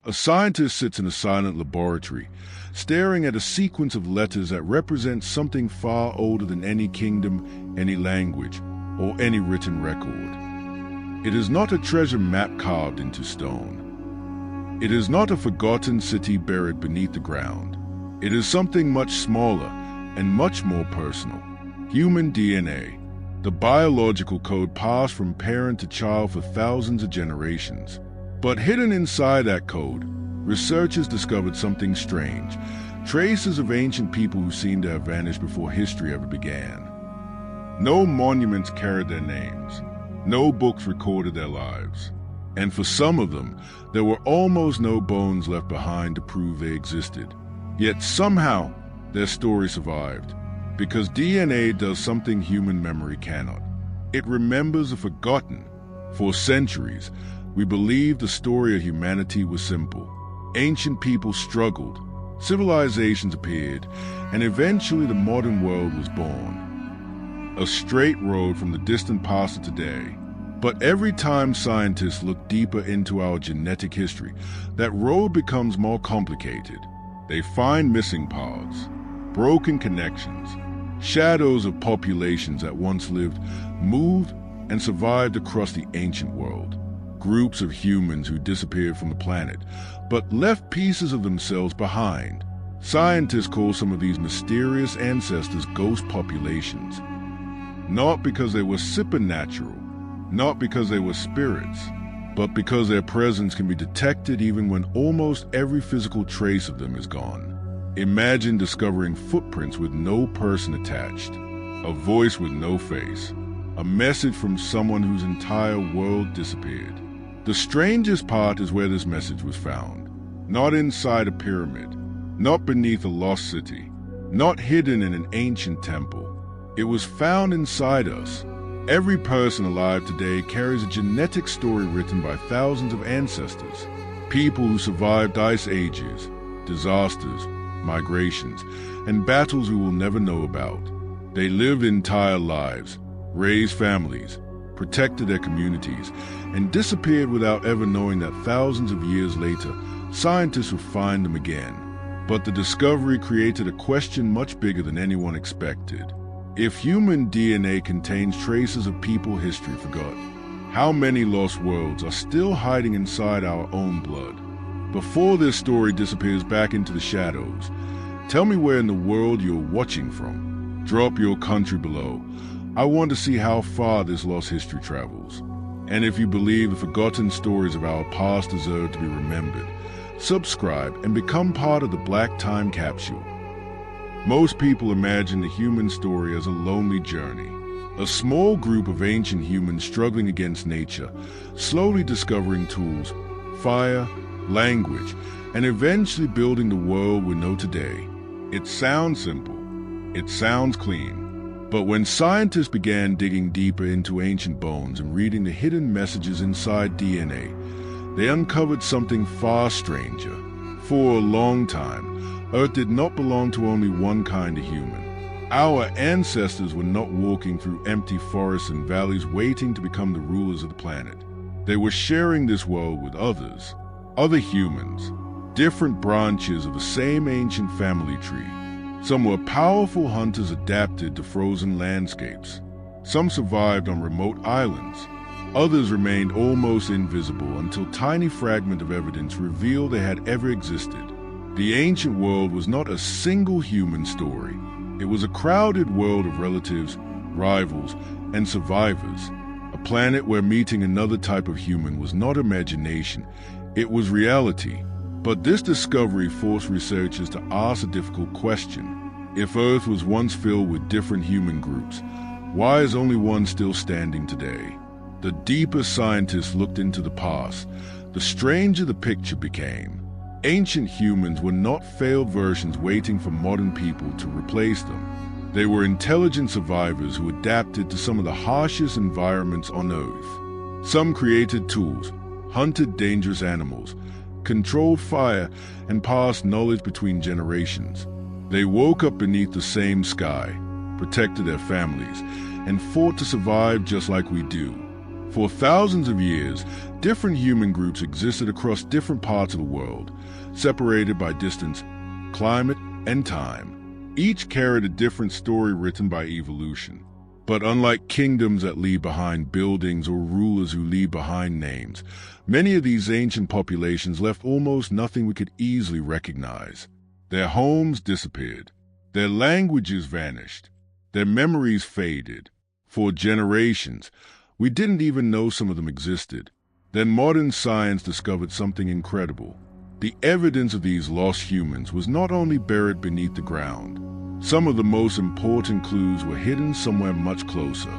A scientist sits in a silent laboratory, staring at a sequence of letters that represent something far older than any kingdom, any language, or any written record. It is not a treasure map carved into stone. It is not a forgotten city buried beneath the ground. It is something much smaller and much more personal. Human DNA, the biological code passed from parent to child for thousands of generations. But hidden inside that code, researchers discovered something strange, traces of ancient people who seemed to have vanished before history ever began. No monuments carried their names. No books recorded their lives. And for some of them, there were almost no bones left behind to prove they existed. Yet somehow, their story survived, because DNA does something human memory cannot. It remembers the forgotten. For centuries, we believed the story of humanity was simple. Ancient people struggled, civilizations appeared, and eventually the modern world was born. A straight road from the distant past to today. But every time scientists look deeper into our genetic history, that road becomes more complicated. They find missing paths, broken connections, shadows of populations that once lived, moved, and survived across the ancient world. Groups of humans who disappeared from the planet, but left pieces of themselves behind. Scientists call some of these mysterious ancestors ghost populations. Not because they were supernatural, not because they were spirits, but because their presence can be detected even when almost every physical trace of them is gone. Imagine discovering footprints with no person attached, a voice with no face, a message from someone whose entire world disappeared. The strangest part is where this message was found. Not inside a pyramid, not beneath a lost city, not hidden in an ancient temple. It was found inside us. Every person alive today carries a genetic story written by thousands of ancestors. People who survived ice ages, disasters, migrations, and battles we will never know about. They lived entire lives, raised families, protected their communities, and disappeared without ever knowing that thousands of years later, scientists would find them again. But the discovery created a question much bigger than anyone expected. If human DNA contains traces of people history forgot, how many lost worlds are still hiding inside our own blood? Before this story disappears back into the shadows, tell me where in the world you're watching from. Drop your country below. I want to see how far this lost history travels. And if you believe the forgotten stories of our past deserve to be remembered, subscribe and become part of the Black Time Capsule. Most people imagine the human story as a lonely journey. A small group of ancient humans struggling against nature, slowly discovering tools, fire, language, and eventually building the world we know today. It sounds simple. It sounds clean. But when scientists began digging deeper into ancient bones and reading the hidden messages inside DNA, they uncovered something far stranger. For a long time, Earth did not belong to only one kind of human. Our ancestors were not walking through empty forests and valleys waiting to become the rulers of the planet. They were sharing this world with others, other humans, different branches of the same ancient family tree. Some were powerful hunters adapted to frozen landscapes. Some survived on remote islands. Others remained almost invisible until tiny fragments of evidence revealed they had ever existed. The ancient world was not a single human story. It was a crowded world of relatives, rivals, and survivors. A planet where meeting another type of human was not imagination, it was reality. But this discovery forced researchers to ask a difficult question. If Earth was once filled with different human groups, why is only one still standing today? The deeper scientists looked into the past, the stranger the picture became. Ancient humans were not failed versions waiting for modern people to replace them. They were intelligent survivors who adapted to some of the harshest environments on Earth. Some created tools, hunted dangerous animals, controlled fire, and passed knowledge between generations. They woke up beneath the same sky, protected their families, and fought to survive just like we do. For thousands of years, different human groups existed across different parts of the world, separated by distance, climate, and time. Each carried a different story written by evolution. But unlike kingdoms that leave behind buildings or rulers who leave behind names, many of these ancient populations left almost nothing we could easily recognize. Their homes disappeared. Their languages vanished. Their memories faded. For generations, we didn't even know some of them existed. Then modern science discovered something incredible. The evidence of these lost humans was not only buried beneath the ground. Some of the most important clues were hidden somewhere much closer,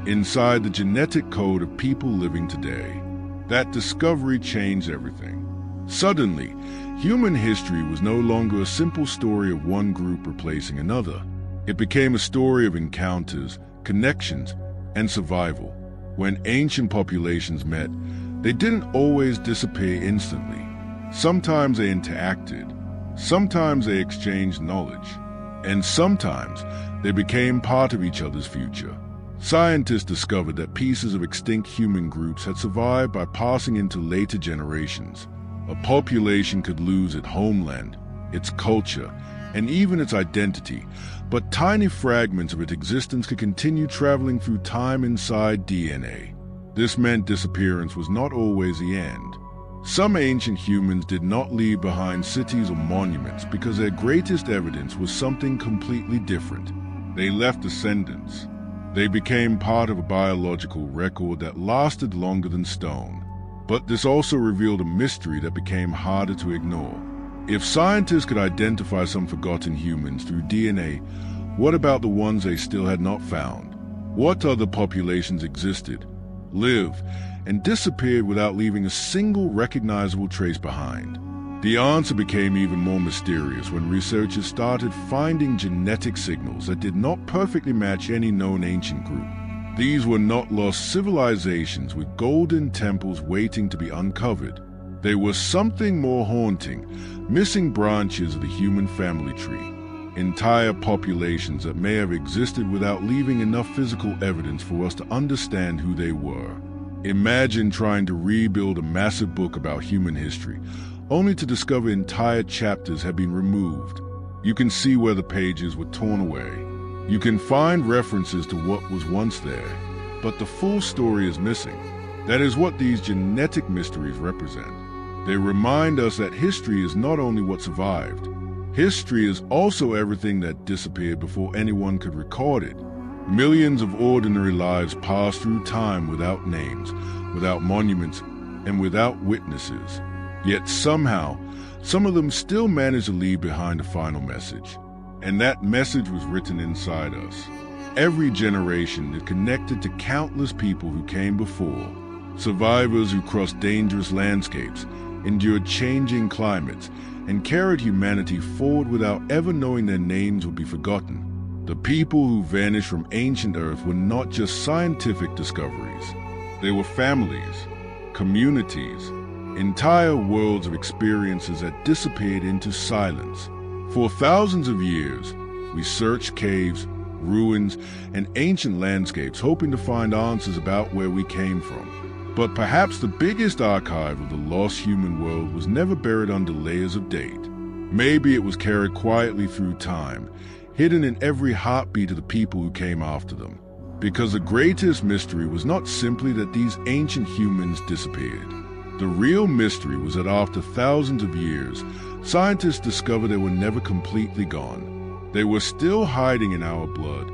inside the genetic code of people living today. That discovery changed everything. Suddenly, human history was no longer a simple story of one group replacing another. It became a story of encounters, connections, and survival. When ancient populations met, they didn't always disappear instantly. Sometimes they interacted, sometimes they exchanged knowledge, and sometimes they became part of each other's future. Scientists discovered that pieces of extinct human groups had survived by passing into later generations. A population could lose its homeland, its culture, and even its identity, but tiny fragments of its existence could continue traveling through time inside DNA. This meant disappearance was not always the end. Some ancient humans did not leave behind cities or monuments because their greatest evidence was something completely different. They left descendants. They became part of a biological record that lasted longer than stone. But this also revealed a mystery that became harder to ignore. If scientists could identify some forgotten humans through DNA, what about the ones they still had not found? What other populations existed, lived, and disappeared without leaving a single recognizable trace behind? The answer became even more mysterious when researchers started finding genetic signals that did not perfectly match any known ancient group. These were not lost civilizations with golden temples waiting to be uncovered. They were something more haunting, missing branches of the human family tree, entire populations that may have existed without leaving enough physical evidence for us to understand who they were. Imagine trying to rebuild a massive book about human history, only to discover entire chapters have been removed. You can see where the pages were torn away. You can find references to what was once there, but the full story is missing. That is what these genetic mysteries represent. They remind us that history is not only what survived. History is also everything that disappeared before anyone could record it. Millions of ordinary lives passed through time without names, without monuments, and without witnesses. Yet somehow, some of them still managed to leave behind a final message. And that message was written inside us. Every generation is connected to countless people who came before, survivors who crossed dangerous landscapes, endured changing climates, and carried humanity forward without ever knowing their names would be forgotten. The people who vanished from ancient Earth were not just scientific discoveries. They were families, communities, entire worlds of experiences that disappeared into silence. For thousands of years, we searched caves, ruins, and ancient landscapes hoping to find answers about where we came from. But perhaps the biggest archive of the lost human world was never buried under layers of date. Maybe it was carried quietly through time, hidden in every heartbeat of the people who came after them. Because the greatest mystery was not simply that these ancient humans disappeared. The real mystery was that after thousands of years, scientists discovered they were never completely gone. They were still hiding in our blood.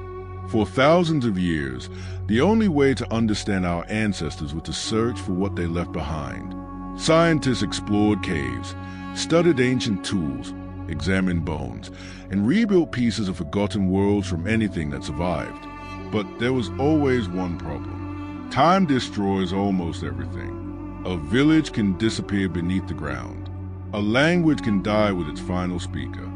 For thousands of years, the only way to understand our ancestors was to search for what they left behind. Scientists explored caves, studied ancient tools, examined bones, and rebuilt pieces of forgotten worlds from anything that survived. But there was always one problem. Time destroys almost everything. A village can disappear beneath the ground. A language can die with its final speaker.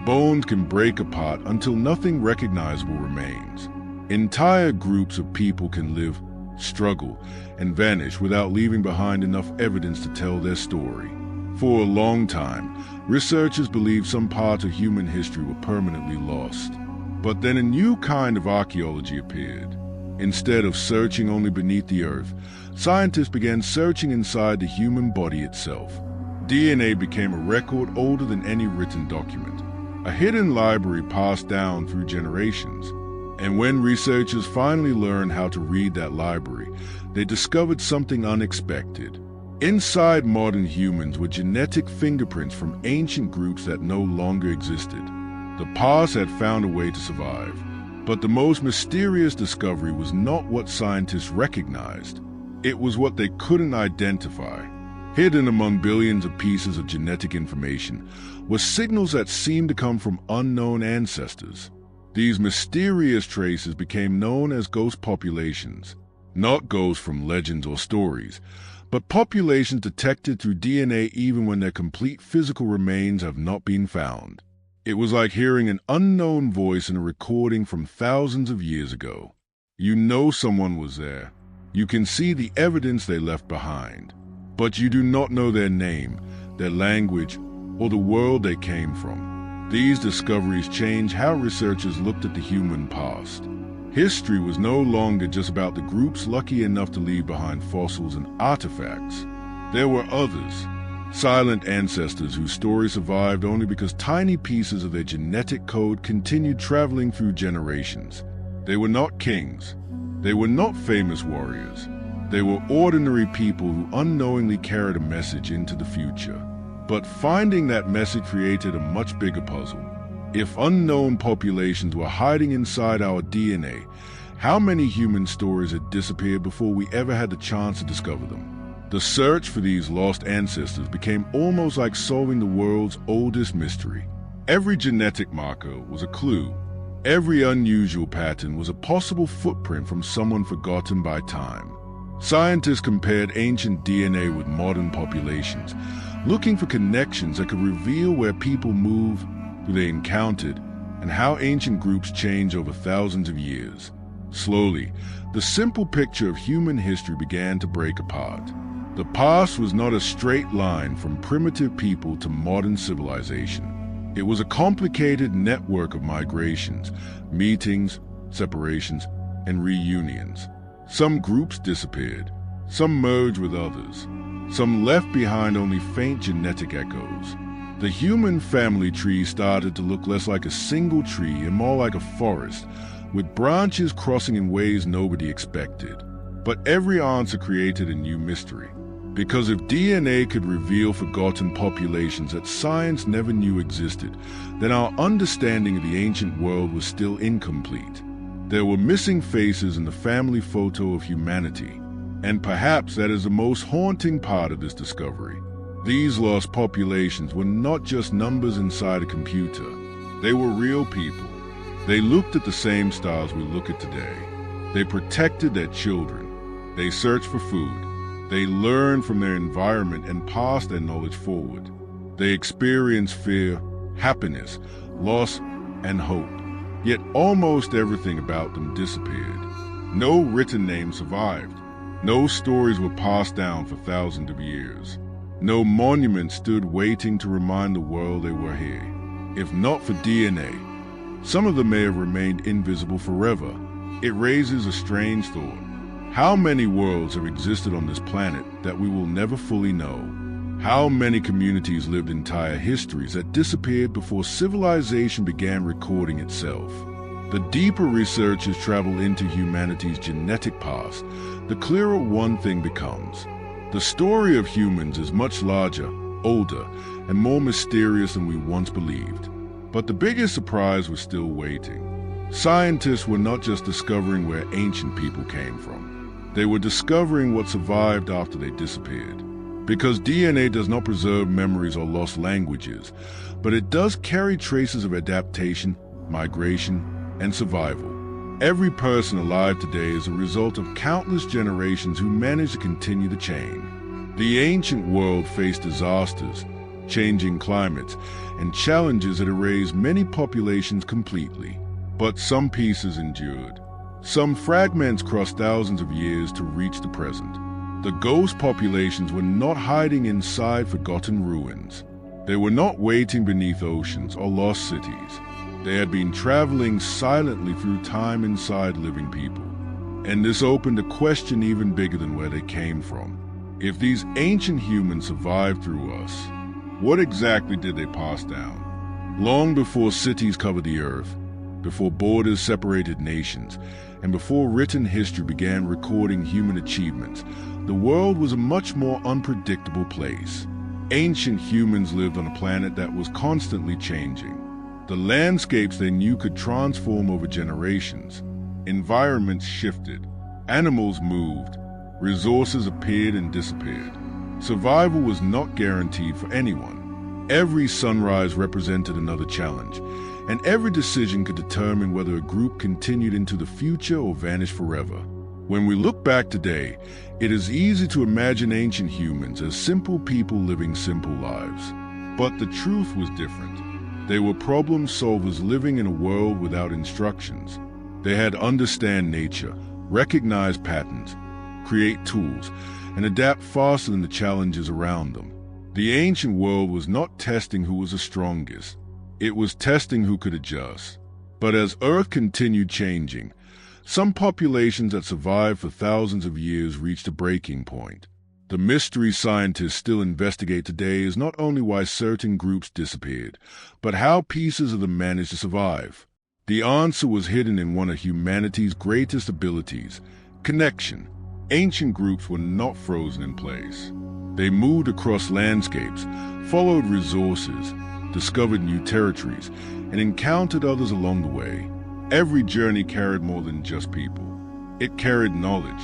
Bones can break apart until nothing recognizable remains. Entire groups of people can live, struggle, and vanish without leaving behind enough evidence to tell their story. For a long time, researchers believed some parts of human history were permanently lost. But then a new kind of archaeology appeared. Instead of searching only beneath the earth, scientists began searching inside the human body itself. DNA became a record older than any written document, a hidden library passed down through generations. And when researchers finally learned how to read that library, they discovered something unexpected. Inside modern humans were genetic fingerprints from ancient groups that no longer existed. The past had found a way to survive. But the most mysterious discovery was not what scientists recognized. It was what they couldn't identify. Hidden among billions of pieces of genetic information were signals that seemed to come from unknown ancestors. These mysterious traces became known as ghost populations. Not ghosts from legends or stories, but populations detected through DNA even when their complete physical remains have not been found. It was like hearing an unknown voice in a recording from thousands of years ago. You know someone was there. You can see the evidence they left behind. But you do not know their name, their language, or the world they came from. These discoveries changed how researchers looked at the human past. History was no longer just about the groups lucky enough to leave behind fossils and artifacts. There were others. Silent ancestors whose stories survived only because tiny pieces of their genetic code continued traveling through generations. They were not kings. They were not famous warriors. They were ordinary people who unknowingly carried a message into the future. But finding that message created a much bigger puzzle. If unknown populations were hiding inside our DNA, how many human stories had disappeared before we ever had the chance to discover them? The search for these lost ancestors became almost like solving the world's oldest mystery. Every genetic marker was a clue. Every unusual pattern was a possible footprint from someone forgotten by time. Scientists compared ancient DNA with modern populations, looking for connections that could reveal where people moved, who they encountered, and how ancient groups changed over thousands of years. Slowly, the simple picture of human history began to break apart. The past was not a straight line from primitive people to modern civilization. It was a complicated network of migrations, meetings, separations, and reunions. Some groups disappeared, some merged with others, some left behind only faint genetic echoes. The human family tree started to look less like a single tree and more like a forest, with branches crossing in ways nobody expected. But every answer created a new mystery. Because if DNA could reveal forgotten populations that science never knew existed, then our understanding of the ancient world was still incomplete. There were missing faces in the family photo of humanity, and perhaps that is the most haunting part of this discovery. These lost populations were not just numbers inside a computer. They were real people. They looked at the same stars we look at today. They protected their children. They searched for food. They learned from their environment and passed their knowledge forward. They experienced fear, happiness, loss, and hope. Yet almost everything about them disappeared. No written name survived. No stories were passed down for thousands of years. No monument stood waiting to remind the world they were here. If not for DNA, some of them may have remained invisible forever. It raises a strange thought. How many worlds have existed on this planet that we will never fully know? How many communities lived entire histories that disappeared before civilization began recording itself? The deeper researchers travel into humanity's genetic past, the clearer one thing becomes. The story of humans is much larger, older, and more mysterious than we once believed. But the biggest surprise was still waiting. Scientists were not just discovering where ancient people came from. They were discovering what survived after they disappeared. Because DNA does not preserve memories or lost languages, but it does carry traces of adaptation, migration, and survival. Every person alive today is a result of countless generations who managed to continue the chain. The ancient world faced disasters, changing climates, and challenges that erased many populations completely. But some pieces endured. Some fragments crossed thousands of years to reach the present. The ghost populations were not hiding inside forgotten ruins. They were not waiting beneath oceans or lost cities. They had been traveling silently through time inside living people. And this opened a question even bigger than where they came from. If these ancient humans survived through us, what exactly did they pass down? Long before cities covered the earth, before borders separated nations, and before written history began recording human achievements, the world was a much more unpredictable place. Ancient humans lived on a planet that was constantly changing. The landscapes they knew could transform over generations. Environments shifted, animals moved, resources appeared and disappeared. Survival was not guaranteed for anyone. Every sunrise represented another challenge, and every decision could determine whether a group continued into the future or vanished forever. When we look back today, it is easy to imagine ancient humans as simple people living simple lives. But the truth was different. They were problem solvers living in a world without instructions. They had to understand nature, recognize patterns, create tools, and adapt faster than the challenges around them. The ancient world was not testing who was the strongest. It was testing who could adjust. But as Earth continued changing, some populations that survived for thousands of years reached a breaking point. The mystery scientists still investigate today is not only why certain groups disappeared, but how pieces of them managed to survive. The answer was hidden in one of humanity's greatest abilities: connection. Ancient groups were not frozen in place. They moved across landscapes, followed resources, discovered new territories, and encountered others along the way. Every journey carried more than just people. It carried knowledge.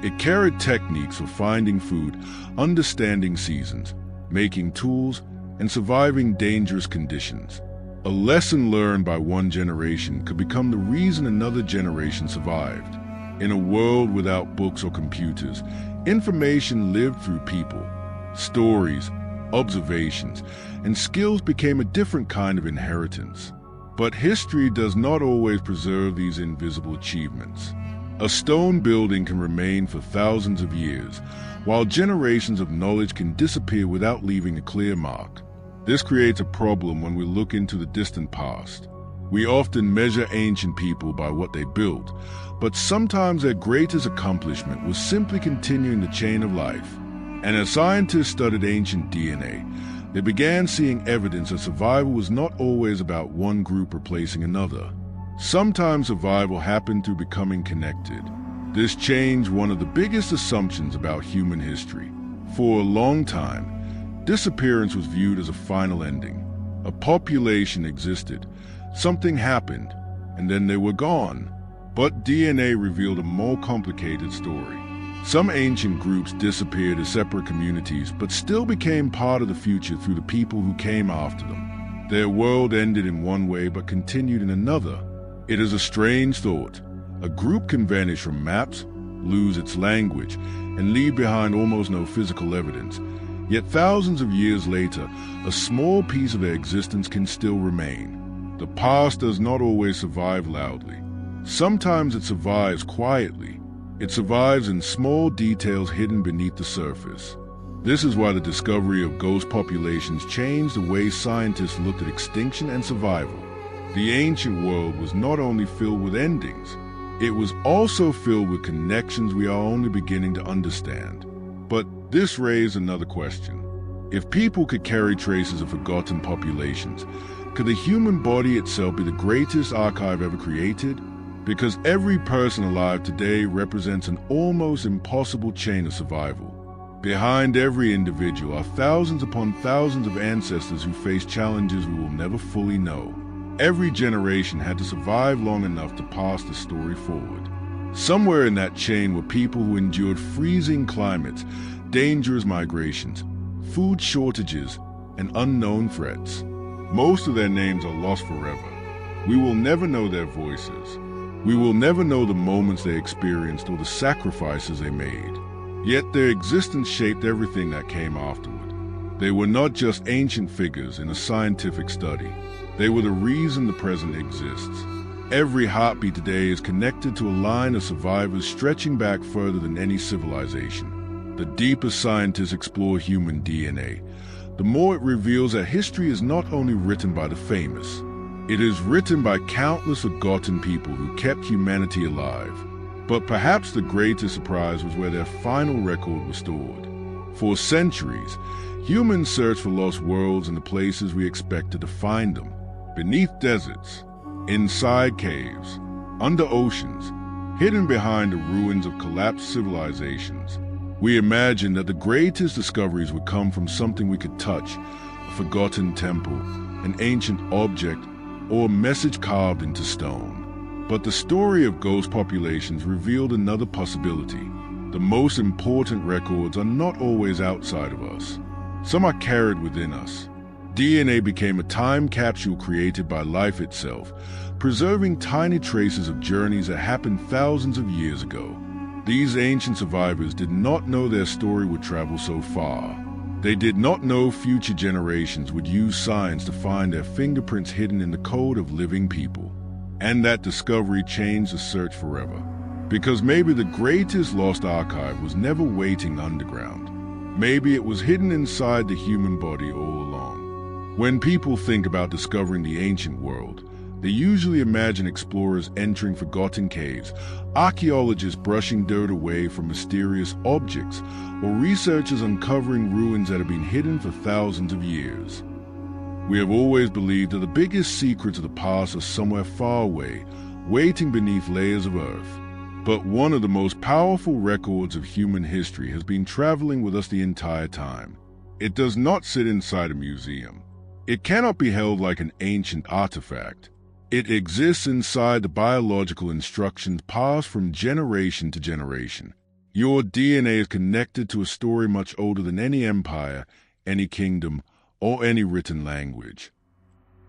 It carried techniques for finding food, understanding seasons, making tools, and surviving dangerous conditions. A lesson learned by one generation could become the reason another generation survived. In a world without books or computers, information lived through people. Stories, observations, and skills became a different kind of inheritance. But history does not always preserve these invisible achievements. A stone building can remain for thousands of years, while generations of knowledge can disappear without leaving a clear mark. This creates a problem when we look into the distant past. We often measure ancient people by what they built, but sometimes their greatest accomplishment was simply continuing the chain of life. And as scientists studied ancient DNA, they began seeing evidence that survival was not always about one group replacing another. Sometimes survival happened through becoming connected. This changed one of the biggest assumptions about human history. For a long time, disappearance was viewed as a final ending. A population existed, something happened, and then they were gone. But DNA revealed a more complicated story. Some ancient groups disappeared as separate communities, but still became part of the future through the people who came after them. Their world ended in one way but continued in another. It is a strange thought. A group can vanish from maps, lose its language, and leave behind almost no physical evidence. Yet thousands of years later, a small piece of their existence can still remain. The past does not always survive loudly. Sometimes it survives quietly. It survives in small details hidden beneath the surface. This is why the discovery of ghost populations changed the way scientists looked at extinction and survival. The ancient world was not only filled with endings, it was also filled with connections we are only beginning to understand. But this raised another question. If people could carry traces of forgotten populations, could the human body itself be the greatest archive ever created? Because every person alive today represents an almost impossible chain of survival. Behind every individual are thousands upon thousands of ancestors who face challenges we will never fully know. Every generation had to survive long enough to pass the story forward. Somewhere in that chain were people who endured freezing climates, dangerous migrations, food shortages, and unknown threats. Most of their names are lost forever. We will never know their voices. We will never know the moments they experienced or the sacrifices they made. Yet their existence shaped everything that came afterward. They were not just ancient figures in a scientific study. They were the reason the present exists. Every heartbeat today is connected to a line of survivors stretching back further than any civilization. The deeper scientists explore human DNA, the more it reveals that history is not only written by the famous. It is written by countless forgotten people who kept humanity alive. But perhaps the greatest surprise was where their final record was stored. For centuries, humans searched for lost worlds in the places we expected to find them: beneath deserts, inside caves, under oceans, hidden behind the ruins of collapsed civilizations. We imagined that the greatest discoveries would come from something we could touch: a forgotten temple, an ancient object, or a message carved into stone. But the story of ghost populations revealed another possibility. The most important records are not always outside of us. Some are carried within us. DNA became a time capsule created by life itself, preserving tiny traces of journeys that happened thousands of years ago. These ancient survivors did not know their story would travel so far. They did not know future generations would use science to find their fingerprints hidden in the code of living people. And that discovery changed the search forever. Because maybe the greatest lost archive was never waiting underground. Maybe it was hidden inside the human body all along. When people think about discovering the ancient world, they usually imagine explorers entering forgotten caves, archaeologists brushing dirt away from mysterious objects, or researchers uncovering ruins that have been hidden for thousands of years. We have always believed that the biggest secrets of the past are somewhere far away, waiting beneath layers of earth. But one of the most powerful records of human history has been traveling with us the entire time. It does not sit inside a museum. It cannot be held like an ancient artifact. It exists inside the biological instructions passed from generation to generation. Your DNA is connected to a story much older than any empire, any kingdom, or any written language.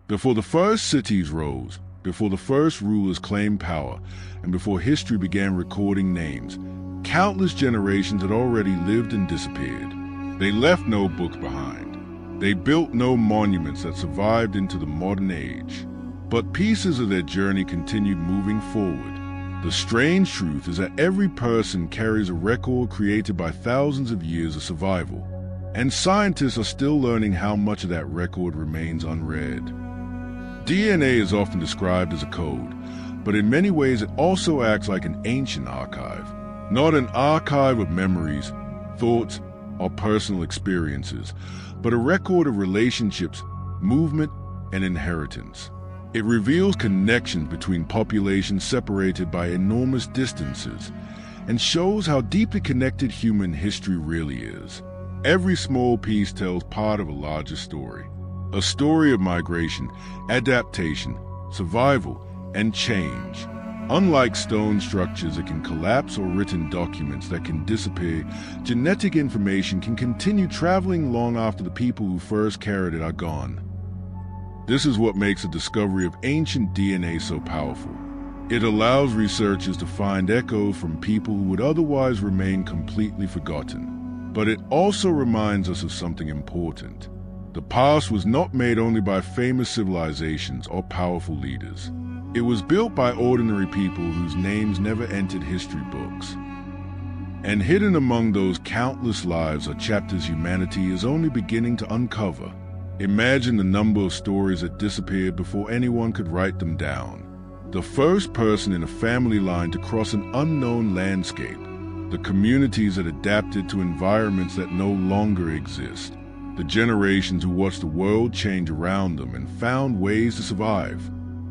Before the first cities rose, before the first rulers claimed power, and before history began recording names, countless generations had already lived and disappeared. They left no books behind. They built no monuments that survived into the modern age. But pieces of their journey continued moving forward. The strange truth is that every person carries a record created by thousands of years of survival. And scientists are still learning how much of that record remains unread. DNA is often described as a code, but in many ways it also acts like an ancient archive. Not an archive of memories, thoughts, or personal experiences, but a record of relationships, movement, and inheritance. It reveals connections between populations separated by enormous distances, and shows how deeply connected human history really is. Every small piece tells part of a larger story. A story of migration, adaptation, survival, and change. Unlike stone structures that can collapse or written documents that can disappear, genetic information can continue traveling long after the people who first carried it are gone. This is what makes the discovery of ancient DNA so powerful. It allows researchers to find echoes from people who would otherwise remain completely forgotten. But it also reminds us of something important. The past was not made only by famous civilizations or powerful leaders. It was built by ordinary people whose names never entered history books. And hidden among those countless lives are chapters humanity is only beginning to uncover. Imagine the number of stories that disappeared before anyone could write them down. The first person in a family line to cross an unknown landscape. The communities that adapted to environments that no longer exist. The generations who watched the world change around them and found ways to survive.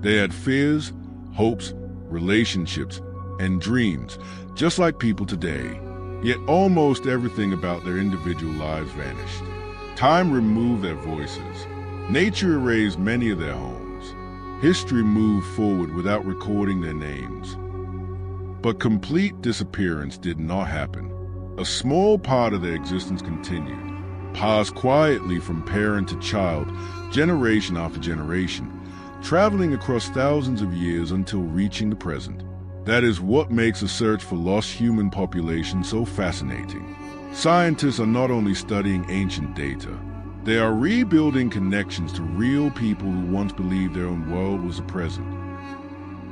They had fears, hopes, relationships, and dreams, just like people today. Yet almost everything about their individual lives vanished. Time removed their voices. Nature erased many of their homes. History moved forward without recording their names. But complete disappearance did not happen. A small part of their existence continued, passed quietly from parent to child, generation after generation, traveling across thousands of years until reaching the present. That is what makes the search for lost human populations so fascinating. Scientists are not only studying ancient data, they are rebuilding connections to real people who once believed their own world was the present.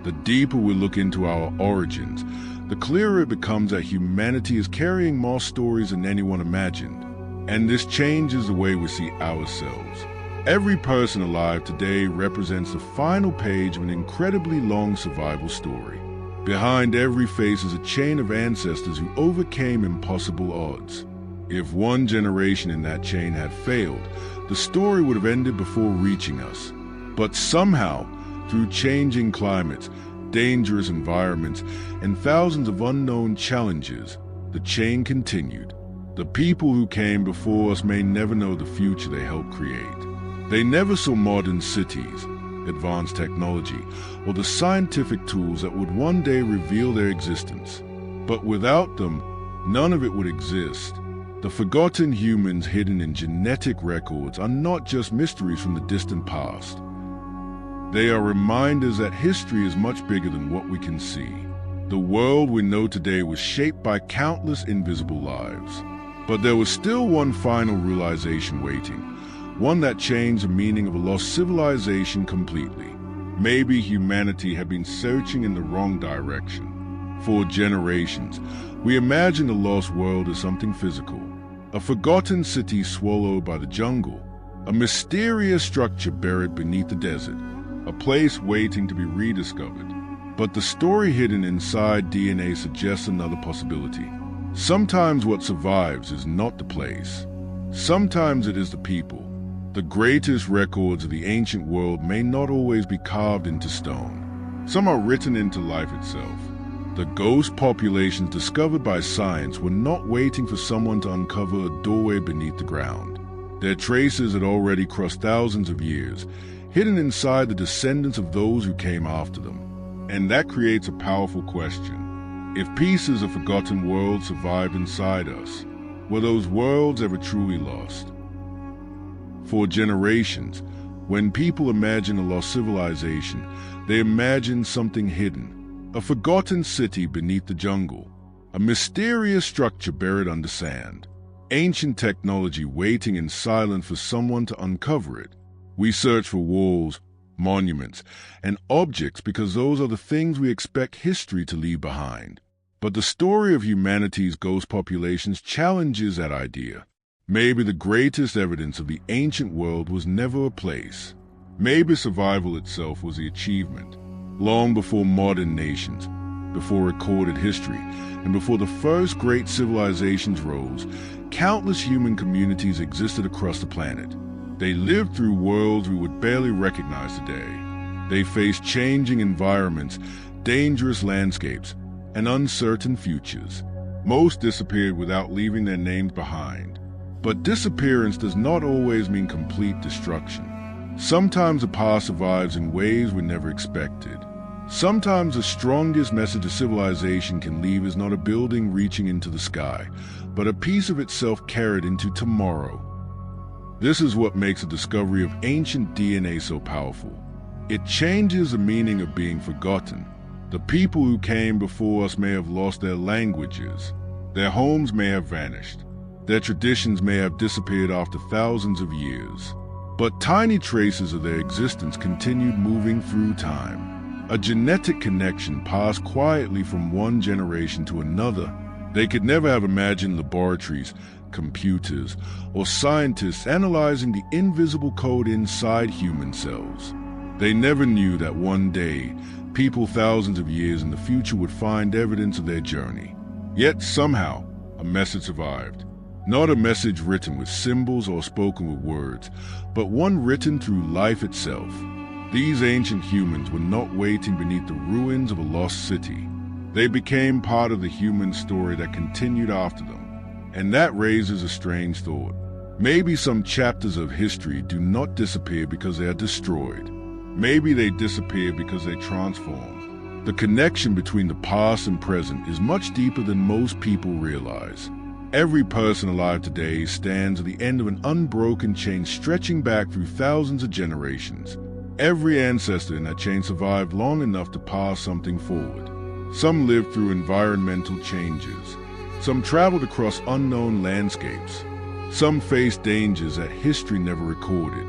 The deeper we look into our origins, the clearer it becomes that humanity is carrying more stories than anyone imagined. And this changes the way we see ourselves. Every person alive today represents the final page of an incredibly long survival story. Behind every face is a chain of ancestors who overcame impossible odds. If one generation in that chain had failed, the story would have ended before reaching us. But somehow, through changing climates, dangerous environments, and thousands of unknown challenges, the chain continued. The people who came before us may never know the future they helped create. They never saw modern cities, advanced technology, or the scientific tools that would one day reveal their existence. But without them, none of it would exist. The forgotten humans hidden in genetic records are not just mysteries from the distant past. They are reminders that history is much bigger than what we can see. The world we know today was shaped by countless invisible lives. But there was still one final realization waiting, one that changed the meaning of a lost civilization completely. Maybe humanity had been searching in the wrong direction. For generations, we imagined the lost world as something physical, a forgotten city swallowed by the jungle, a mysterious structure buried beneath the desert, a place waiting to be rediscovered. But the story hidden inside DNA suggests another possibility. Sometimes what survives is not the place. Sometimes it is the people. The greatest records of the ancient world may not always be carved into stone. Some are written into life itself. The ghost populations discovered by science were not waiting for someone to uncover a doorway beneath the ground. Their traces had already crossed thousands of years, hidden inside the descendants of those who came after them. And that creates a powerful question. If pieces of forgotten worlds survived inside us, were those worlds ever truly lost? For generations, when people imagine a lost civilization, they imagine something hidden, a forgotten city beneath the jungle, a mysterious structure buried under sand, ancient technology waiting in silence for someone to uncover it. We search for walls, monuments, and objects because those are the things we expect history to leave behind. But the story of humanity's ghost populations challenges that idea. Maybe the greatest evidence of the ancient world was never a place. Maybe survival itself was the achievement. Long before modern nations, before recorded history, and before the first great civilizations rose, countless human communities existed across the planet. They lived through worlds we would barely recognize today. They faced changing environments, dangerous landscapes, and uncertain futures. Most disappeared without leaving their names behind. But disappearance does not always mean complete destruction. Sometimes the past survives in ways we never expected. Sometimes the strongest message a civilization can leave is not a building reaching into the sky, but a piece of itself carried into tomorrow. This is what makes the discovery of ancient DNA so powerful. It changes the meaning of being forgotten. The people who came before us may have lost their languages. Their homes may have vanished. Their traditions may have disappeared after thousands of years. But tiny traces of their existence continued moving through time. A genetic connection passed quietly from one generation to another. They could never have imagined laboratories, computers, or scientists analyzing the invisible code inside human cells. They never knew that one day, people thousands of years in the future would find evidence of their journey. Yet somehow, a message survived. Not a message written with symbols or spoken with words, but one written through life itself. These ancient humans were not waiting beneath the ruins of a lost city. They became part of the human story that continued after them. And that raises a strange thought. Maybe some chapters of history do not disappear because they are destroyed. Maybe they disappear because they transform. The connection between the past and present is much deeper than most people realize. Every person alive today stands at the end of an unbroken chain stretching back through thousands of generations. Every ancestor in that chain survived long enough to pass something forward. Some lived through environmental changes. Some traveled across unknown landscapes. Some faced dangers that history never recorded.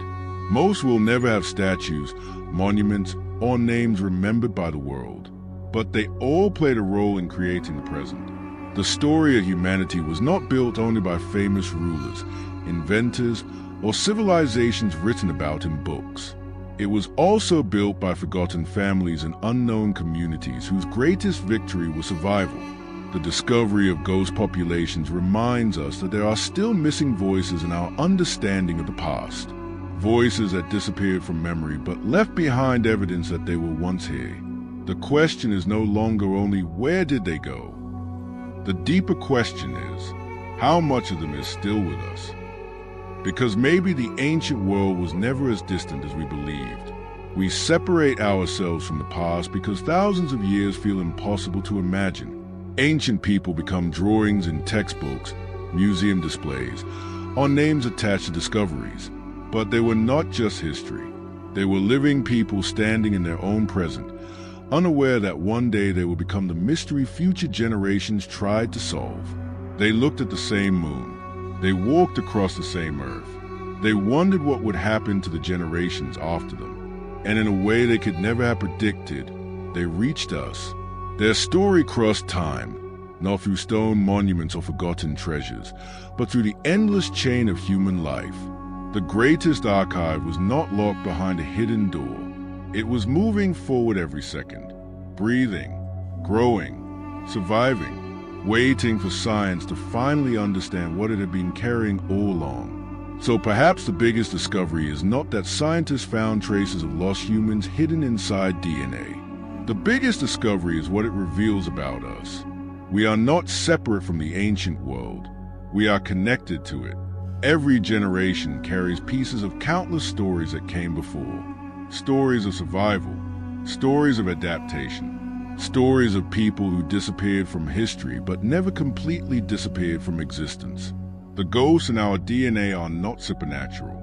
Most will never have statues, monuments, or names remembered by the world. But they all played a role in creating the present. The story of humanity was not built only by famous rulers, inventors, or civilizations written about in books. It was also built by forgotten families and unknown communities whose greatest victory was survival. The discovery of ghost populations reminds us that there are still missing voices in our understanding of the past. Voices that disappeared from memory but left behind evidence that they were once here. The question is no longer only where did they go? The deeper question is, how much of them is still with us? Because maybe the ancient world was never as distant as we believed. We separate ourselves from the past because thousands of years feel impossible to imagine. Ancient people become drawings in textbooks, museum displays, or names attached to discoveries. But they were not just history. They were living people standing in their own present, unaware that one day they will become the mystery future generations tried to solve. They looked at the same moon. They walked across the same earth. They wondered what would happen to the generations after them. And in a way they could never have predicted, they reached us. Their story crossed time, not through stone monuments or forgotten treasures, but through the endless chain of human life. The greatest archive was not locked behind a hidden door. It was moving forward every second, breathing, growing, surviving, waiting for science to finally understand what it had been carrying all along. So perhaps the biggest discovery is not that scientists found traces of lost humans hidden inside DNA. The biggest discovery is what it reveals about us. We are not separate from the ancient world. We are connected to it. Every generation carries pieces of countless stories that came before. Stories of survival, stories of adaptation, stories of people who disappeared from history but never completely disappeared from existence. The ghosts in our DNA are not supernatural.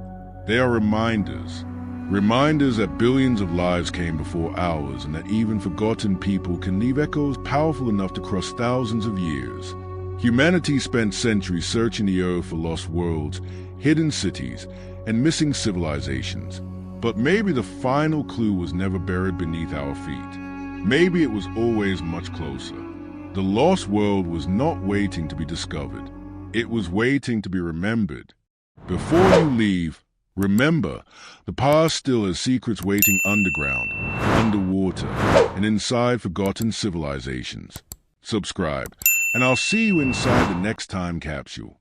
They are reminders. Reminders that billions of lives came before ours and that even forgotten people can leave echoes powerful enough to cross thousands of years. Humanity spent centuries searching the earth for lost worlds, hidden cities, and missing civilizations. But maybe the final clue was never buried beneath our feet. Maybe it was always much closer. The lost world was not waiting to be discovered. It was waiting to be remembered. Before you leave, remember, the past still has secrets waiting underground, underwater, and inside forgotten civilizations. Subscribe, and I'll see you inside the next time capsule.